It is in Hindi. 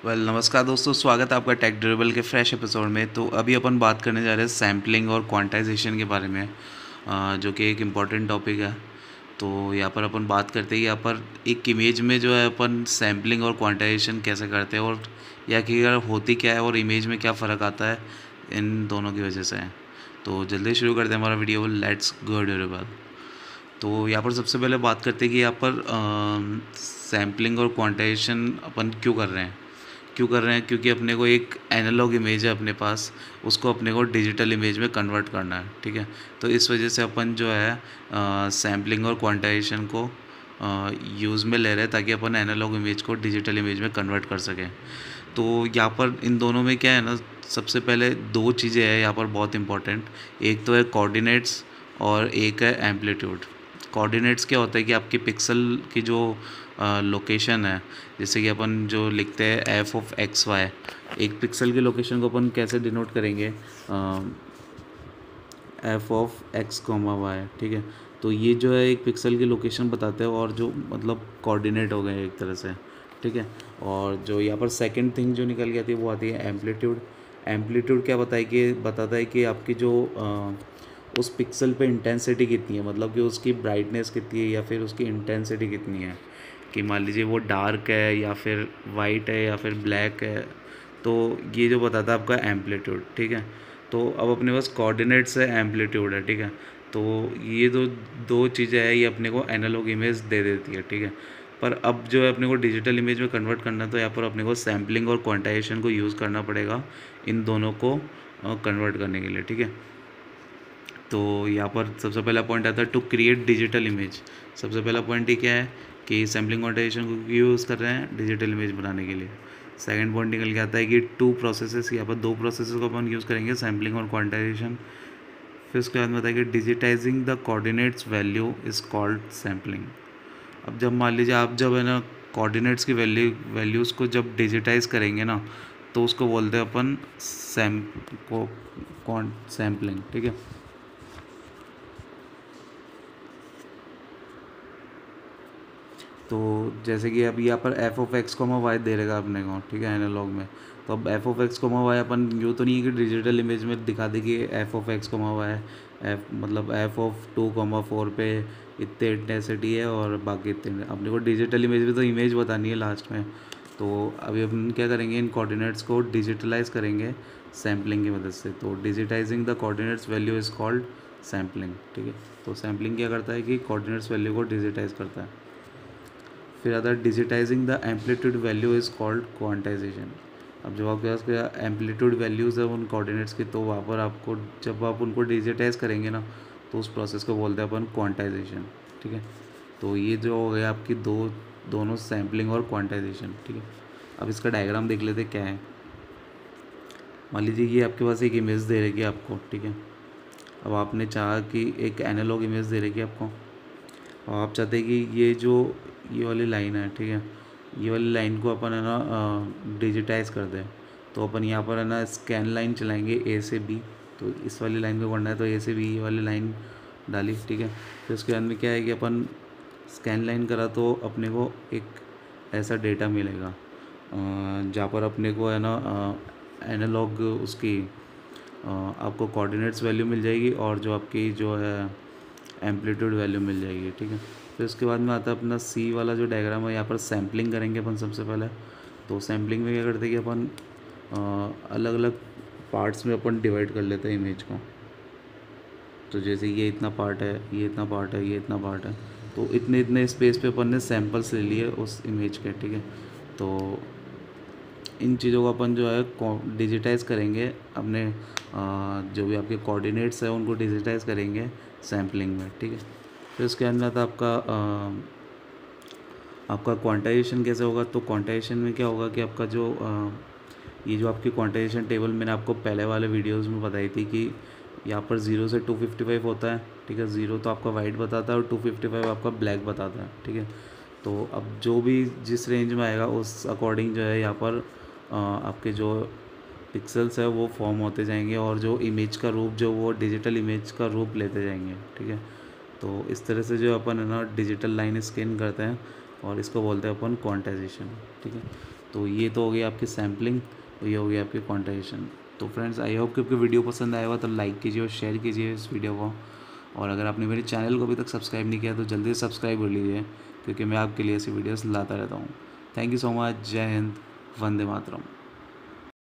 नमस्कार दोस्तों, स्वागत है आपका टेक ड्यूरेबल के फ्रेश एपिसोड में। तो अभी अपन बात करने जा रहे हैं सैम्पलिंग और क्वांटाइजेशन के बारे में, जो कि एक इम्पॉर्टेंट टॉपिक है। तो यहाँ पर अपन बात करते हैं यहाँ पर एक इमेज में जो है अपन सैम्पलिंग और क्वांटाइजेशन कैसे करते हैं, और या कि अगर होती क्या है और इमेज में क्या फ़र्क आता है इन दोनों की वजह से। तो जल्दी शुरू करते हैं हमारा वीडियो। Let's go durable. तो यहाँ पर सबसे पहले बात करते हैं कि यहाँ पर सैम्पलिंग और क्वांटाइजेशन अपन क्यों कर रहे हैं, क्योंकि अपने को एक एनालॉग इमेज है अपने पास, उसको अपने को डिजिटल इमेज में कन्वर्ट करना है। ठीक है, तो इस वजह से अपन जो है सैम्पलिंग और क्वांटाइजेशन को यूज़ में ले रहे हैं, ताकि अपन एनालॉग इमेज को डिजिटल इमेज में कन्वर्ट कर सकें। तो यहाँ पर इन दोनों में क्या है ना, सबसे पहले दो चीज़ें हैं यहाँ पर बहुत इंपॉर्टेंट। एक तो है कोऑर्डिनेट्स और एक है एम्पलीट्यूड। कोऑर्डिनेट्स क्या होता है कि आपकी पिक्सल की जो लोकेशन है, जैसे कि अपन जो लिखते हैं एफ ऑफ एक्स वाई, एक पिक्सल की लोकेशन को अपन कैसे डिनोट करेंगे, F of X comma Y. ठीक है, तो ये जो है एक पिक्सल की लोकेशन बताते हैं, और जो मतलब कोऑर्डिनेट हो गए एक तरह से। ठीक है, और जो यहाँ पर सेकंड थिंग जो निकल के आती है वो आती है एम्पलीट्यूड। एम्पलीट्यूड क्या बताता है कि आपकी जो उस पिक्सल पे इंटेंसिटी कितनी है, मतलब कि उसकी ब्राइटनेस कितनी है या फिर उसकी इंटेंसिटी कितनी है, कि मान लीजिए वो डार्क है या फिर वाइट है या फिर ब्लैक है। तो ये जो बताता है आपका एम्पलीट्यूड। ठीक है, तो अब अपने पास कोऑर्डिनेट्स है, एम्पलीट्यूड है। ठीक है, तो ये दो दो चीज़ें हैं, ये अपने को एनालॉग इमेज दे देती है। ठीक है, पर अब जो है अपने को डिजिटल इमेज में कन्वर्ट करना है, तो यहाँ पर अपने को सैम्पलिंग और क्वांटाइजेशन को यूज़ करना पड़ेगा इन दोनों को कन्वर्ट करने के लिए। ठीक है, तो यहाँ पर सबसे पहला पॉइंट आता है टू क्रिएट डिजिटल इमेज। सबसे पहला पॉइंट ही क्या है कि सैम्पलिंग क्वांटाइजेशन को क्यों यूज़ कर रहे हैं, डिजिटल इमेज बनाने के लिए। सेकंड पॉइंट निकल के आता है कि टू प्रोसेसेस, यहाँ पर दो प्रोसेसेस को अपन यूज़ करेंगे, सैम्पलिंग और क्वांटाइजेशन। फिर उसके बाद में बताया कि digitising the coordinates value is called sampling. अब जब मान लीजिए आप जब है ना कोऑर्डिनेट्स की वैल्यूज़ को जब डिजिटाइज करेंगे ना, तो उसको बोलते हैं अपन सैम्पलिंग। ठीक है, तो जैसे कि अब यहाँ पर f of x comma y दे रहेगा अपने को। ठीक है, एनालॉग में। तो अब f of x comma y अपन यूँ तो नहीं है कि डिजिटल इमेज में दिखा दे कि F of x comma Y, F मतलब एफ ऑफ 2,4 पे इतने इंटेंसिटी है और बाकी इतने। अपने को डिजिटल इमेज में तो इमेज बतानी है लास्ट में। तो अभी अपन क्या करेंगे, इन कोऑर्डिनेट्स को डिजिटलाइज करेंगे सैम्पलिंग की मदद से। तो digitising the coordinates value is called sampling. ठीक है, तो सैम्पलिंग क्या करता है कि कोऑर्डिनेट्स वैल्यू को डिजिटाइज करता है। फिर आता है digitising the amplitude value is called quantization. अब जब आपके पास एम्पलीट्यूड वैल्यूज़ है उन कोऑर्डिनेट्स की, तो वहाँ पर आपको जब आप उनको डिजिटाइज करेंगे ना, तो उस प्रोसेस को बोलते हैं अपन क्वांटाइजेशन। ठीक है, तो ये जो हो गया आपकी दोनों सैम्पलिंग और क्वांटाइजेशन। ठीक है, अब इसका डायग्राम देख लेते क्या है। मान लीजिए ये आपके पास एक इमेज दे रहेगी आपको। ठीक है, अब आपने चाहा कि एक एनालॉग इमेज दे रहेगी आपको, और आप चाहते हैं कि ये वाली लाइन है। ठीक है, ये वाली लाइन को अपन है ना डिजिटाइज कर दें। तो अपन यहाँ पर है ना स्कैन लाइन चलाएंगे ए से बी। तो इस वाली लाइन को करना है, तो ए से बी ये वाली लाइन डाली। ठीक है, फिर उसके बाद में क्या है कि अपन स्कैन लाइन करा तो अपने को एक ऐसा डेटा मिलेगा, जहाँ पर अपने को है ना एनालॉग उसकी आपको कोऑर्डिनेट्स वैल्यू मिल जाएगी, और जो आपकी जो है एम्पलीट्यूड वैल्यू मिल जाएगी। ठीक है, फिर उसके बाद में आता है अपना सी वाला जो डायग्राम है। यहाँ पर सैम्पलिंग करेंगे अपन सबसे पहले। तो सैम्पलिंग में क्या करते हैं कि अपन अलग अलग पार्ट्स में अपन डिवाइड कर लेते हैं इमेज को। तो जैसे ये इतना पार्ट है, ये इतना पार्ट है, ये इतना पार्ट है, तो इतने इतने स्पेस पे अपन ने सैम्पल्स ले लिए उस इमेज के। ठीक है, तो इन चीज़ों को अपन जो है डिजिटाइज करेंगे अपने जो भी आपके कोऑर्डिनेट्स हैं उनको डिजिटाइज करेंगे सैम्पलिंग में। ठीक है, फिर उसके अंदर आता आपका क्वांटाइजेशन कैसे होगा। तो क्वांटाइजेशन में क्या होगा कि आपका जो ये जो आपकी क्वांटाइजेशन टेबल मैंने आपको पहले वाले वीडियोस में बताई थी कि यहाँ पर 0 से 255 होता है। ठीक है, 0 तो आपका वाइट बताता है और 255 आपका ब्लैक बताता है। ठीक है, तो अब जो भी जिस रेंज में आएगा उस अकॉर्डिंग जो है यहाँ पर आपके जो पिक्सल्स है वो फॉर्म होते जाएंगे, और जो इमेज का रूप जो वो डिजिटल इमेज का रूप लेते जाएंगे। ठीक है, तो इस तरह से जो अपन है ना डिजिटल लाइन स्कैन करते हैं, और इसको बोलते हैं अपन क्वांटाइजेशन। ठीक है, तो ये तो हो गई आपकी सैम्पलिंग, और ये हो गई आपकी क्वांटाइजेशन। तो फ्रेंड्स, आई होप कि आपको वीडियो पसंद आया होगा, तो लाइक कीजिए और शेयर कीजिए इस वीडियो को। और अगर आपने मेरे चैनल को अभी तक सब्सक्राइब नहीं किया तो जल्दी से सब्सक्राइब कर लीजिए, क्योंकि मैं आपके लिए ऐसी वीडियोस लाता रहता हूँ। Thank you so much. जय हिंद। वंदे मातरम।